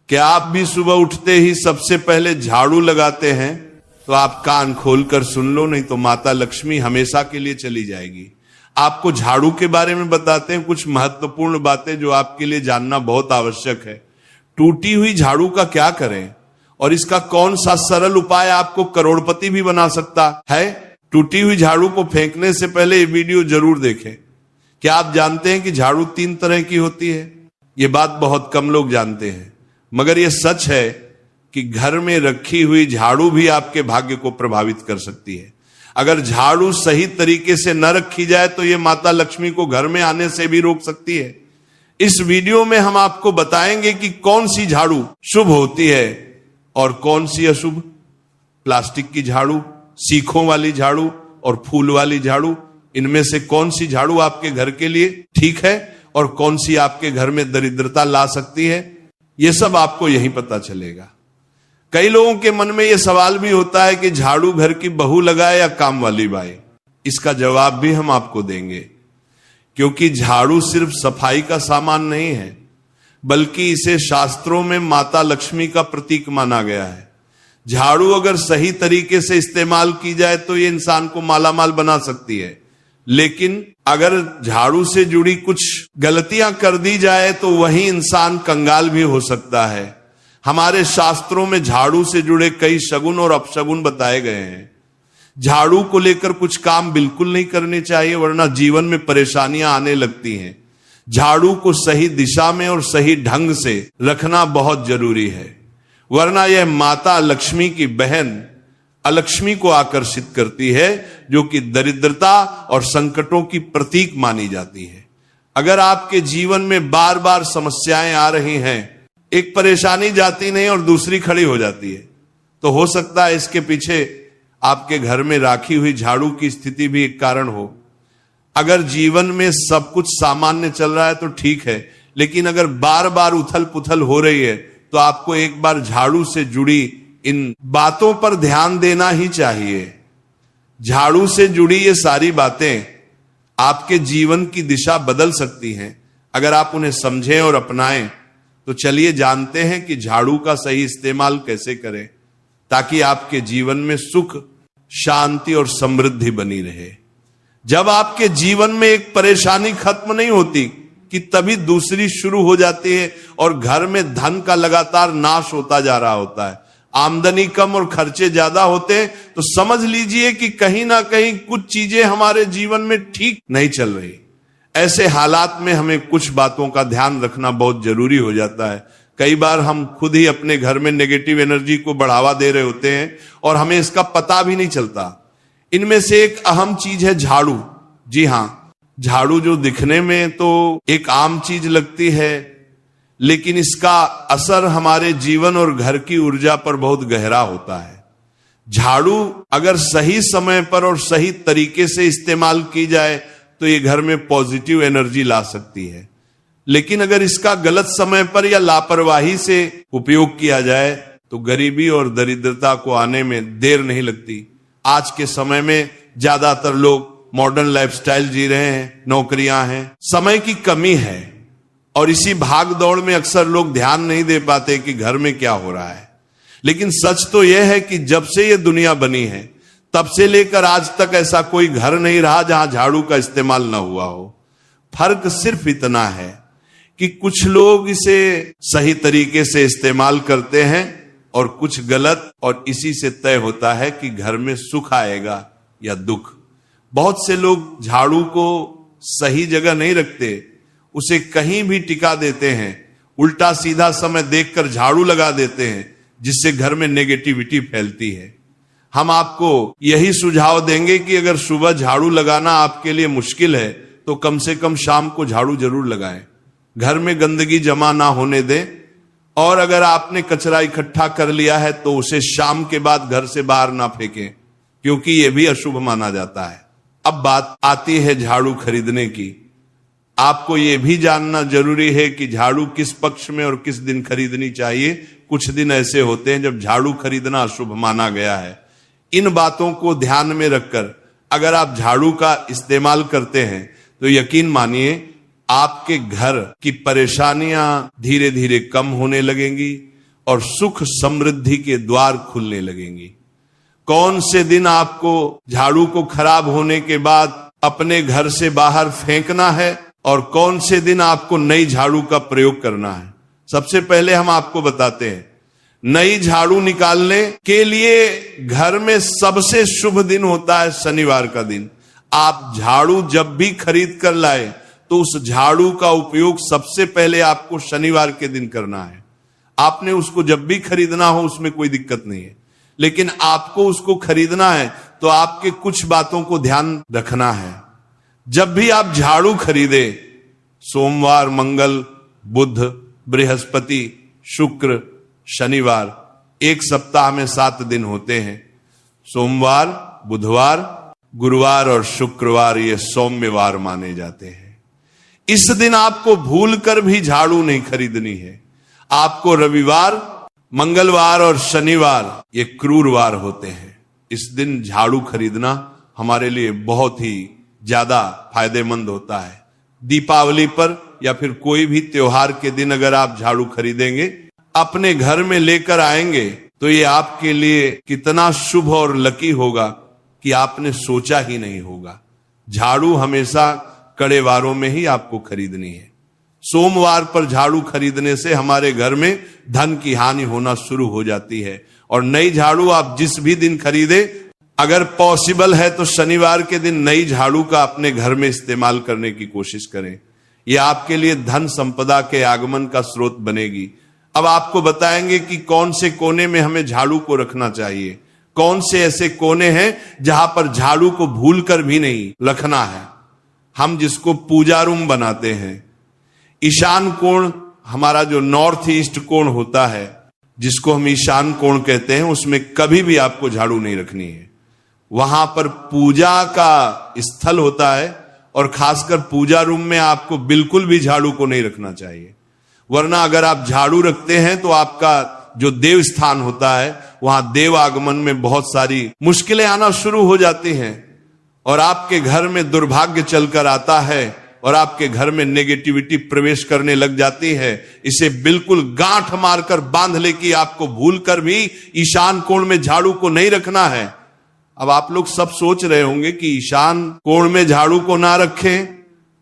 क्या आप भी सुबह उठते ही सबसे पहले झाड़ू लगाते हैं? तो आप कान खोलकर सुन लो, नहीं तो माता लक्ष्मी हमेशा के लिए चली जाएगी। आपको झाड़ू के बारे में बताते हैं कुछ महत्वपूर्ण बातें जो आपके लिए जानना बहुत आवश्यक है। टूटी हुई झाड़ू का क्या करें और इसका कौन सा सरल उपाय आपको करोड़पति भी बना सकता है। टूटी हुई झाड़ू को फेंकने से पहले ये वीडियो जरूर देखें। क्या आप जानते हैं कि झाड़ू 3 तरह की होती है? ये बात बहुत कम लोग जानते हैं, मगर ये सच है कि घर में रखी हुई झाड़ू भी आपके भाग्य को प्रभावित कर सकती है। अगर झाड़ू सही तरीके से न रखी जाए तो ये माता लक्ष्मी को घर में आने से भी रोक सकती है। इस वीडियो में हम आपको बताएंगे कि कौन सी झाड़ू शुभ होती है और कौन सी अशुभ। प्लास्टिक की झाड़ू, सीखों वाली झाड़ू और फूल वाली झाड़ू, इनमें से कौन सी झाड़ू आपके घर के लिए ठीक है और कौन सी आपके घर में दरिद्रता ला सकती है, यह सब आपको यहीं पता चलेगा। कई लोगों के मन में यह सवाल भी होता है कि झाड़ू घर की बहू लगाए या काम वाली बाई। इसका जवाब भी हम आपको देंगे, क्योंकि झाड़ू सिर्फ सफाई का सामान नहीं है, बल्कि इसे शास्त्रों में माता लक्ष्मी का प्रतीक माना गया है। झाड़ू अगर सही तरीके से इस्तेमाल की जाए तो ये इंसान को मालामाल बना सकती है, लेकिन अगर झाड़ू से जुड़ी कुछ गलतियां कर दी जाए तो वही इंसान कंगाल भी हो सकता है। हमारे शास्त्रों में झाड़ू से जुड़े कई शगुन और अपशगुन बताए गए हैं। झाड़ू को लेकर कुछ काम बिल्कुल नहीं करने चाहिए, वरना जीवन में परेशानियां आने लगती हैं। झाड़ू को सही दिशा में और सही ढंग से रखना बहुत जरूरी है, वरना यह माता लक्ष्मी की बहन अलक्ष्मी को आकर्षित करती है, जो कि दरिद्रता और संकटों की प्रतीक मानी जाती है। अगर आपके जीवन में बार बार समस्याएं आ रही हैं, एक परेशानी जाती नहीं और दूसरी खड़ी हो जाती है, तो हो सकता है इसके पीछे आपके घर में राखी हुई झाड़ू की स्थिति भी एक कारण हो। अगर जीवन में सब कुछ सामान्य चल रहा है तो ठीक है, लेकिन अगर बार बार उथल पुथल हो रही है तो आपको एक बार झाड़ू से जुड़ी इन बातों पर ध्यान देना ही चाहिए। झाड़ू से जुड़ी ये सारी बातें आपके जीवन की दिशा बदल सकती हैं अगर आप उन्हें समझें और अपनाएं। तो चलिए जानते हैं कि झाड़ू का सही इस्तेमाल कैसे करें, ताकि आपके जीवन में सुख, शांति और समृद्धि बनी रहे। जब आपके जीवन में एक परेशानी खत्म नहीं होती कि तभी दूसरी शुरू हो जाती है और घर में धन का लगातार नाश होता जा रहा होता है। आमदनी कम और खर्चे ज्यादा होते हैं तो समझ लीजिए कि कहीं ना कहीं कुछ चीजें हमारे जीवन में ठीक नहीं चल रही। ऐसे हालात में हमें कुछ बातों का ध्यान रखना बहुत जरूरी हो जाता है। कई बार हम खुद ही अपने घर में नेगेटिव एनर्जी को बढ़ावा दे रहे होते हैं और हमें इसका पता भी नहीं चलता। इनमें से एक अहम चीज है झाड़ू। जी हां, झाड़ू जो दिखने में तो एक आम चीज लगती है, लेकिन इसका असर हमारे जीवन और घर की ऊर्जा पर बहुत गहरा होता है। झाड़ू अगर सही समय पर और सही तरीके से इस्तेमाल की जाए तो ये घर में पॉजिटिव एनर्जी ला सकती है, लेकिन अगर इसका गलत समय पर या लापरवाही से उपयोग किया जाए तो गरीबी और दरिद्रता को आने में देर नहीं लगती। आज के समय में ज्यादातर लोग मॉडर्न लाइफस्टाइल जी रहे हैं, नौकरियां हैं, समय की कमी है और इसी भाग दौड़ में अक्सर लोग ध्यान नहीं दे पाते कि घर में क्या हो रहा है। लेकिन सच तो यह है कि जब से ये दुनिया बनी है तब से लेकर आज तक ऐसा कोई घर नहीं रहा जहां झाड़ू का इस्तेमाल ना हुआ हो। फर्क सिर्फ इतना है कि कुछ लोग इसे सही तरीके से इस्तेमाल करते हैं और कुछ गलत, और इसी से तय होता है कि घर में सुख आएगा या दुख। बहुत से लोग झाड़ू को सही जगह नहीं रखते, उसे कहीं भी टिका देते हैं, उल्टा सीधा समय देखकर झाड़ू लगा देते हैं, जिससे घर में नेगेटिविटी फैलती है। हम आपको यही सुझाव देंगे कि अगर सुबह झाड़ू लगाना आपके लिए मुश्किल है तो कम से कम शाम को झाड़ू जरूर लगाएं। घर में गंदगी जमा ना होने दें, और अगर आपने कचरा इकट्ठा कर लिया है तो उसे शाम के बाद घर से बाहर ना फेंकें, क्योंकि यह भी अशुभ माना जाता है। अब बात आती है झाड़ू खरीदने की। आपको यह भी जानना जरूरी है कि झाड़ू किस पक्ष में और किस दिन खरीदनी चाहिए। कुछ दिन ऐसे होते हैं जब झाड़ू खरीदना अशुभ माना गया है। इन बातों को ध्यान में रखकर अगर आप झाड़ू का इस्तेमाल करते हैं तो यकीन मानिए आपके घर की परेशानियां धीरे धीरे कम होने लगेंगी, और सुख समृद्धि के द्वार खुलने लगेंगी। कौन से दिन आपको झाड़ू को खराब होने के बाद अपने घर से बाहर फेंकना है और कौन से दिन आपको नई झाड़ू का प्रयोग करना है। सबसे पहले हम आपको बताते हैं, नई झाड़ू निकालने के लिए घर में सबसे शुभ दिन होता है शनिवार का दिन। आप झाड़ू जब भी खरीद कर लाए तो उस झाड़ू का उपयोग सबसे पहले आपको शनिवार के दिन करना है। आपने उसको जब भी खरीदना हो उसमें कोई दिक्कत नहीं है, लेकिन आपको उसको खरीदना है तो आपके कुछ बातों को ध्यान रखना है। जब भी आप झाड़ू खरीदे, सोमवार, मंगल, बुध, बृहस्पति, शुक्र, शनिवार, एक सप्ताह में 7 दिन होते हैं। सोमवार, बुधवार, गुरुवार और शुक्रवार ये सौम्यवार माने जाते हैं। इस दिन आपको भूलकर भी झाड़ू नहीं खरीदनी है। आपको रविवार, मंगलवार और शनिवार ये क्रूरवार होते हैं। इस दिन झाड़ू खरीदना हमारे लिए बहुत ही ज्यादा फायदेमंद होता है। दीपावली पर या फिर कोई भी त्योहार के दिन अगर आप झाड़ू खरीदेंगे, अपने घर में लेकर आएंगे तो ये आपके लिए कितना शुभ और लकी होगा कि आपने सोचा ही नहीं होगा। झाड़ू हमेशा कड़े वारों में ही आपको खरीदनी है। सोमवार पर झाड़ू खरीदने से हमारे घर में धन की हानि होना शुरू हो जाती है। और नई झाड़ू आप जिस भी दिन खरीदे, अगर पॉसिबल है तो शनिवार के दिन नई झाड़ू का अपने घर में इस्तेमाल करने की कोशिश करें। यह आपके लिए धन संपदा के आगमन का स्रोत बनेगी। अब आपको बताएंगे कि कौन से कोने में हमें झाड़ू को रखना चाहिए, कौन से ऐसे कोने हैं जहां पर झाड़ू को भूलकर भी नहीं रखना है। हम जिसको पूजा रूम बनाते हैं, ईशान कोण हमारा जो नॉर्थ ईस्ट कोण होता है, जिसको हम ईशान कोण कहते हैं, उसमें कभी भी आपको झाड़ू नहीं रखनी है। वहां पर पूजा का स्थल होता है और खासकर पूजा रूम में आपको बिल्कुल भी झाड़ू को नहीं रखना चाहिए। वरना अगर आप झाड़ू रखते हैं तो आपका जो देव स्थान होता है वहां देव आगमन में बहुत सारी मुश्किलें आना शुरू हो जाती हैं और आपके घर में दुर्भाग्य चलकर आता है और आपके घर में नेगेटिविटी प्रवेश करने लग जाती है। इसे बिल्कुल गांठ मारकर बांध ले कि आपको भूलकर भी ईशान कोण में झाड़ू को नहीं रखना है। अब आप लोग सब सोच रहे होंगे कि ईशान कोण में झाड़ू को ना रखें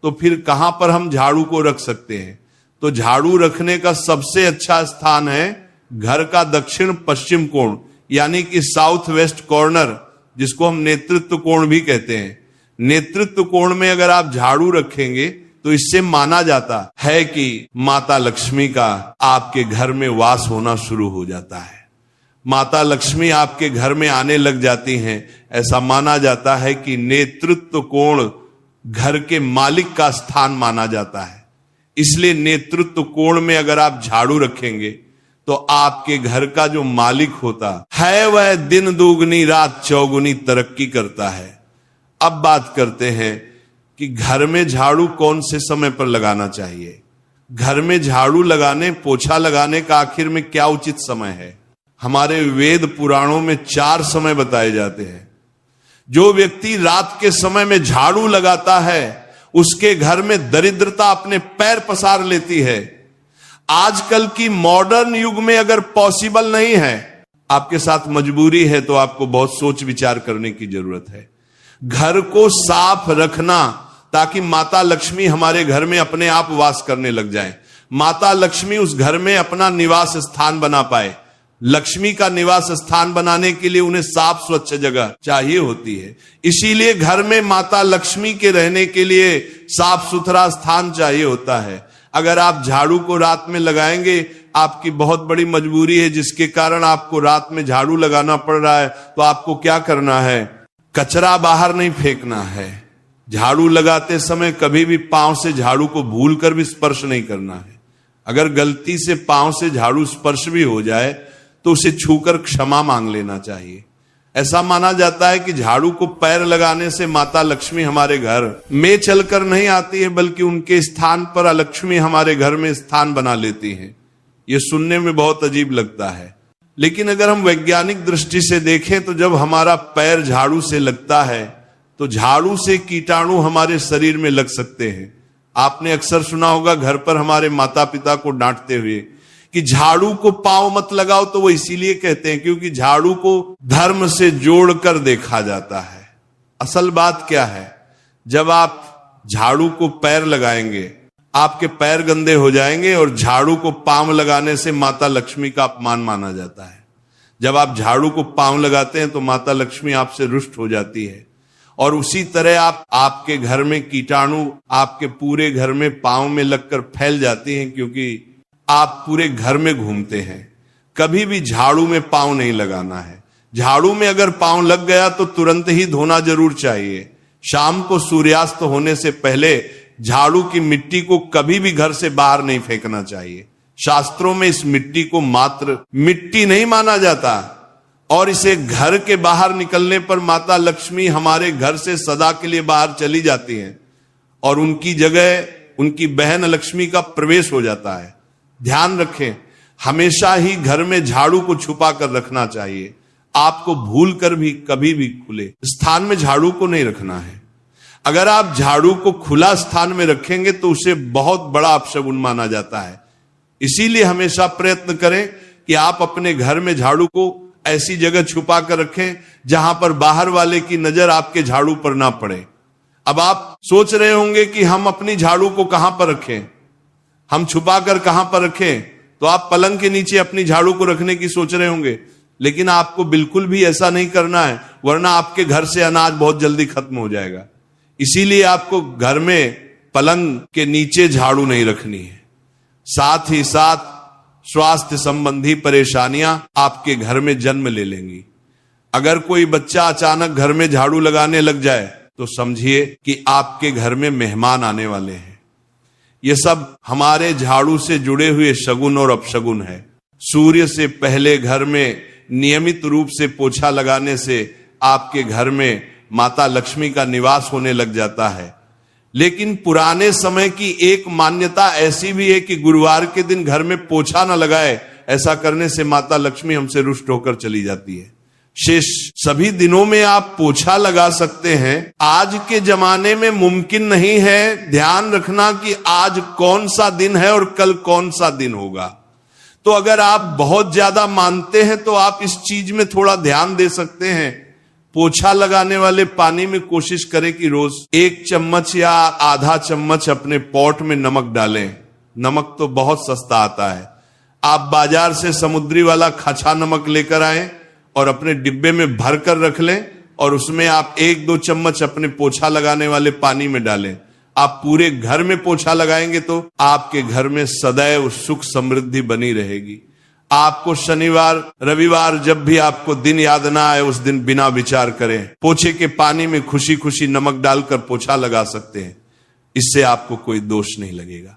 तो फिर कहां पर हम झाड़ू को रख सकते हैं। तो झाड़ू रखने का सबसे अच्छा स्थान है घर का दक्षिण पश्चिम कोण, यानी कि साउथ वेस्ट कॉर्नर, जिसको हम नेतृत्व कोण भी कहते हैं। नेतृत्व कोण में अगर आप झाड़ू रखेंगे तो इससे माना जाता है कि माता लक्ष्मी का आपके घर में वास होना शुरू हो जाता है। माता लक्ष्मी आपके घर में आने लग जाती हैं। ऐसा माना जाता है कि नेतृत्व कोण घर के मालिक का स्थान माना जाता है। इसलिए नेतृत्व कोण में अगर आप झाड़ू रखेंगे तो आपके घर का जो मालिक होता है वह दिन दुगनी रात चौगुनी तरक्की करता है। अब बात करते हैं कि घर में झाड़ू कौन से समय पर लगाना चाहिए। घर में झाड़ू लगाने, पोछा लगाने का आखिर में क्या उचित समय है। हमारे वेद पुराणों में 4 समय बताए जाते हैं। जो व्यक्ति रात के समय में झाड़ू लगाता है उसके घर में दरिद्रता अपने पैर पसार लेती है। आजकल की मॉडर्न युग में अगर पॉसिबल नहीं है, आपके साथ मजबूरी है, तो आपको बहुत सोच विचार करने की जरूरत है। घर को साफ रखना ताकि माता लक्ष्मी हमारे घर में अपने आप वास करने लग जाए। माता लक्ष्मी उस घर में अपना निवास स्थान बना पाए। लक्ष्मी का निवास स्थान बनाने के लिए उन्हें साफ स्वच्छ जगह चाहिए होती है। इसीलिए घर में माता लक्ष्मी के रहने के लिए साफ सुथरा स्थान चाहिए होता है। अगर आप झाड़ू को रात में लगाएंगे, आपकी बहुत बड़ी मजबूरी है जिसके कारण आपको रात में झाड़ू लगाना पड़ रहा है, तो आपको क्या करना है, कचरा बाहर नहीं फेंकना है। झाड़ू लगाते समय कभी भी पांव से झाड़ू को भूलकर भी स्पर्श नहीं करना है। अगर गलती से पांव से झाड़ू स्पर्श भी हो जाए तो उसे छूकर क्षमा मांग लेना चाहिए। ऐसा माना जाता है कि झाड़ू को पैर लगाने से माता लक्ष्मी हमारे घर में चलकर नहीं आती है, बल्कि उनके स्थान पर लक्ष्मी हमारे घर में स्थान बना लेती है। यह सुनने में बहुत अजीब लगता है, लेकिन अगर हम वैज्ञानिक दृष्टि से देखें तो जब हमारा पैर झाड़ू से लगता है तो झाड़ू से कीटाणु हमारे शरीर में लग सकते हैं। आपने अक्सर सुना होगा घर पर हमारे माता पिता को डांटते हुए कि झाड़ू को पांव मत लगाओ, तो वो इसीलिए कहते हैं क्योंकि झाड़ू को धर्म से जोड़कर देखा जाता है। असल बात क्या है, जब आप झाड़ू को पैर लगाएंगे, आपके पैर गंदे हो जाएंगे, और झाड़ू को पांव लगाने से माता लक्ष्मी का अपमान माना जाता है। जब आप झाड़ू को पांव लगाते हैं तो माता लक्ष्मी आपसे रुष्ट हो जाती है। और उसी तरह आपके घर में कीटाणु आपके पूरे घर में पांव में लगकर फैल जाती हैं, क्योंकि आप पूरे घर में घूमते हैं। कभी भी झाड़ू में पांव नहीं लगाना है। झाड़ू में अगर पांव लग गया तो तुरंत ही धोना जरूर चाहिए। शाम को सूर्यास्त होने से पहले झाड़ू की मिट्टी को कभी भी घर से बाहर नहीं फेंकना चाहिए। शास्त्रों में इस मिट्टी को मात्र मिट्टी नहीं माना जाता, और इसे घर के बाहर निकलने पर माता लक्ष्मी हमारे घर से सदा के लिए बाहर चली जाती हैं, और उनकी जगह उनकी बहन लक्ष्मी का प्रवेश हो जाता है। ध्यान रखें, हमेशा ही घर में झाड़ू को छुपा कर रखना चाहिए। आपको भूल कर भी कभी भी खुले स्थान में झाड़ू को नहीं रखना है। अगर आप झाड़ू को खुला स्थान में रखेंगे तो उसे बहुत बड़ा अपशगुन माना जाता है। इसीलिए हमेशा प्रयत्न करें कि आप अपने घर में झाड़ू को ऐसी जगह छुपा कर रखें जहां पर बाहर वाले की नजर आपके झाड़ू पर ना पड़े। अब आप सोच रहे होंगे कि हम अपनी झाड़ू को कहां पर रखें, हम छुपा कर कहां पर रखें, तो आप पलंग के नीचे अपनी झाड़ू को रखने की सोच रहे होंगे, लेकिन आपको बिल्कुल भी ऐसा नहीं करना है, वरना आपके घर से अनाज बहुत जल्दी खत्म हो जाएगा। इसीलिए आपको घर में पलंग के नीचे झाड़ू नहीं रखनी है। साथ ही साथ स्वास्थ्य संबंधी परेशानियां आपके घर में जन्म ले लेंगी। अगर कोई बच्चा अचानक घर में झाड़ू लगाने लग जाए तो समझिए कि आपके घर में मेहमान आने वाले हैं। ये सब हमारे झाड़ू से जुड़े हुए शगुन और अपशगुन है। सूर्य से पहले घर में नियमित रूप से पोछा लगाने से आपके घर में माता लक्ष्मी का निवास होने लग जाता है। लेकिन पुराने समय की एक मान्यता ऐसी भी है कि गुरुवार के दिन घर में पोछा न लगाए, ऐसा करने से माता लक्ष्मी हमसे रुष्ट होकर चली जाती है। शेष सभी दिनों में आप पोछा लगा सकते हैं। आज के जमाने में मुमकिन नहीं है। ध्यान रखना कि आज कौन सा दिन है और कल कौन सा दिन होगा। तो अगर आप बहुत ज्यादा मानते हैं तो आप इस चीज में थोड़ा ध्यान दे सकते हैं। पोछा लगाने वाले पानी में कोशिश करें कि रोज 1 चम्मच या आधा चम्मच अपने पॉट में नमक डालें। नमक तो बहुत सस्ता आता है। आप बाजार से समुद्री वाला खचा नमक लेकर आए और अपने डिब्बे में भर कर रख लें, और उसमें आप 1-2 चम्मच अपने पोछा लगाने वाले पानी में डालें। आप पूरे घर में पोछा लगाएंगे तो आपके घर में सदैव सुख समृद्धि बनी रहेगी। आपको शनिवार रविवार जब भी आपको दिन याद ना आए, उस दिन बिना विचार करें पोछे के पानी में खुशी खुशी नमक डालकर पोछा लगा सकते हैं। इससे आपको कोई दोष नहीं लगेगा।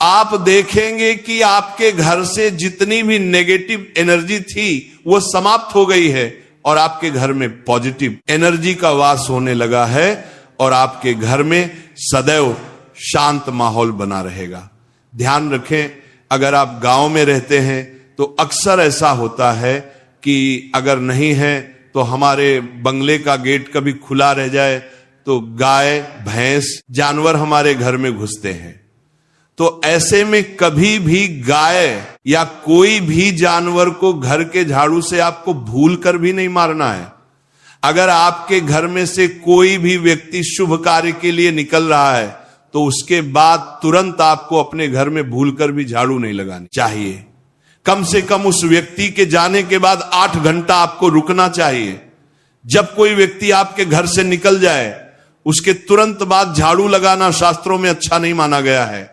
आप देखेंगे कि आपके घर से जितनी भी नेगेटिव एनर्जी थी वो समाप्त हो गई है, और आपके घर में पॉजिटिव एनर्जी का वास होने लगा है, और आपके घर में सदैव शांत माहौल बना रहेगा। ध्यान रखें, अगर आप गांव में रहते हैं तो अक्सर ऐसा होता है कि अगर नहीं है तो हमारे बंगले का गेट कभी खुला रह जाए तो गाय भैंस जानवर हमारे घर में घुसते हैं। तो ऐसे में कभी भी गाय या कोई भी जानवर को घर के झाड़ू से आपको भूल कर भी नहीं मारना है। अगर आपके घर में से कोई भी व्यक्ति शुभ कार्य के लिए निकल रहा है तो उसके बाद तुरंत आपको अपने घर में भूलकर भी झाड़ू नहीं लगानी चाहिए। कम से कम उस व्यक्ति के जाने के बाद 8 घंटा आपको रुकना चाहिए। जब कोई व्यक्ति आपके घर से निकल जाए उसके तुरंत बाद झाड़ू लगाना शास्त्रों में अच्छा नहीं माना गया है।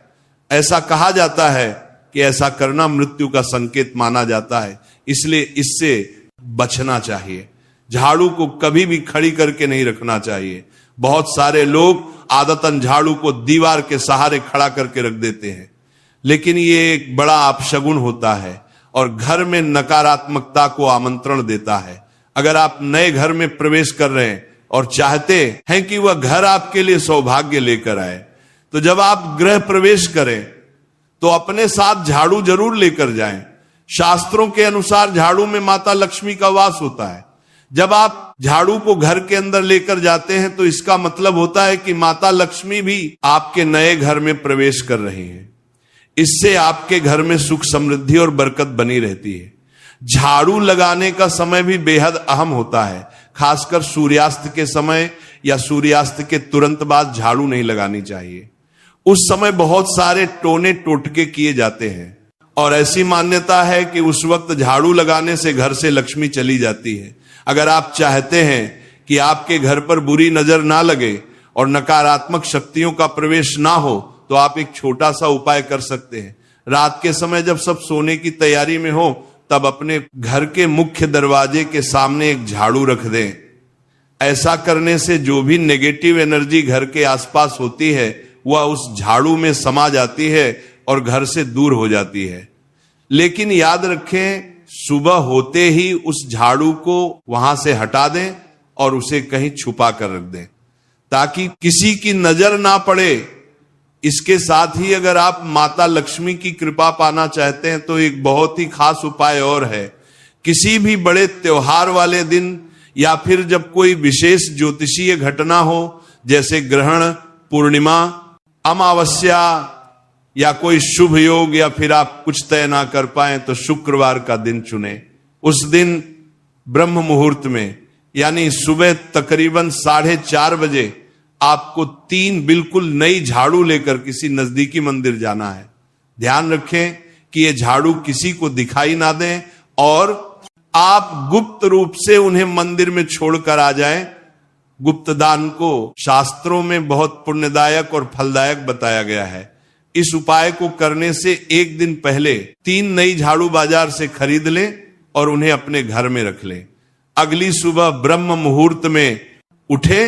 ऐसा कहा जाता है कि ऐसा करना मृत्यु का संकेत माना जाता है, इसलिए इससे बचना चाहिए। झाड़ू को कभी भी खड़ी करके नहीं रखना चाहिए। बहुत सारे लोग आदतन झाड़ू को दीवार के सहारे खड़ा करके रख देते हैं, लेकिन ये एक बड़ा अपशगुन होता है और घर में नकारात्मकता को आमंत्रण देता है। अगर आप नए घर में प्रवेश कर रहे हैं और चाहते हैं कि वह घर आपके लिए सौभाग्य लेकर आए, तो जब आप गृह प्रवेश करें तो अपने साथ झाड़ू जरूर लेकर जाएं। शास्त्रों के अनुसार झाड़ू में माता लक्ष्मी का वास होता है। जब आप झाड़ू को घर के अंदर लेकर जाते हैं तो इसका मतलब होता है कि माता लक्ष्मी भी आपके नए घर में प्रवेश कर रही हैं। इससे आपके घर में सुख समृद्धि और बरकत बनी रहती है। झाड़ू लगाने का समय भी बेहद अहम होता है, खासकर सूर्यास्त के समय या सूर्यास्त के तुरंत बाद झाड़ू नहीं लगानी चाहिए। उस समय बहुत सारे टोने टोटके किए जाते हैं और ऐसी मान्यता है कि उस वक्त झाड़ू लगाने से घर से लक्ष्मी चली जाती है। अगर आप चाहते हैं कि आपके घर पर बुरी नजर ना लगे और नकारात्मक शक्तियों का प्रवेश ना हो, तो आप एक छोटा सा उपाय कर सकते हैं। रात के समय जब सब सोने की तैयारी में हो, तब अपने घर के मुख्य दरवाजे के सामने एक झाड़ू रख दें। ऐसा करने से जो भी नेगेटिव एनर्जी घर के आसपास होती है वह उस झाड़ू में समा जाती है और घर से दूर हो जाती है। लेकिन याद रखें, सुबह होते ही उस झाड़ू को वहां से हटा दें और उसे कहीं छुपा कर रख दें ताकि किसी की नजर ना पड़े। इसके साथ ही अगर आप माता लक्ष्मी की कृपा पाना चाहते हैं तो एक बहुत ही खास उपाय और है। किसी भी बड़े त्योहार वाले दिन या फिर जब कोई विशेष ज्योतिषीय घटना हो, जैसे ग्रहण, पूर्णिमा, अमावस्या या कोई शुभ योग, या फिर आप कुछ तय ना कर पाए तो शुक्रवार का दिन चुने। उस दिन ब्रह्म मुहूर्त में यानी सुबह तकरीबन 4:30 बजे आपको 3 बिल्कुल नई झाड़ू लेकर किसी नजदीकी मंदिर जाना है। ध्यान रखें कि ये झाड़ू किसी को दिखाई ना दें और आप गुप्त रूप से उन्हें मंदिर में छोड़कर आ जाएं। गुप्त दान को शास्त्रों में बहुत पुण्यदायक और फलदायक बताया गया है। इस उपाय को करने से एक दिन पहले 3 नई झाड़ू बाजार से खरीद लें और उन्हें अपने घर में रख लें। अगली सुबह ब्रह्म मुहूर्त में उठे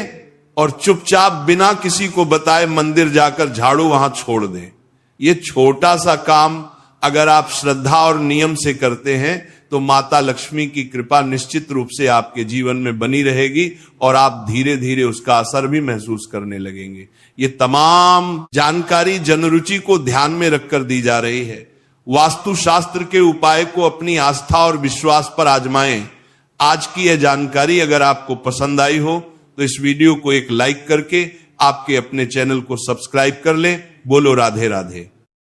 और चुपचाप बिना किसी को बताए मंदिर जाकर झाड़ू वहां छोड़ दें। ये छोटा सा काम अगर आप श्रद्धा और नियम से करते हैं तो माता लक्ष्मी की कृपा निश्चित रूप से आपके जीवन में बनी रहेगी और आप धीरे धीरे उसका असर भी महसूस करने लगेंगे। ये तमाम जानकारी जनरुचि को ध्यान में रखकर दी जा रही है। वास्तु शास्त्र के उपाय को अपनी आस्था और विश्वास पर आजमाएं। आज की यह जानकारी अगर आपको पसंद आई हो तो इस वीडियो को एक लाइक करके आपके अपने चैनल को सब्सक्राइब कर लें। बोलो राधे राधे।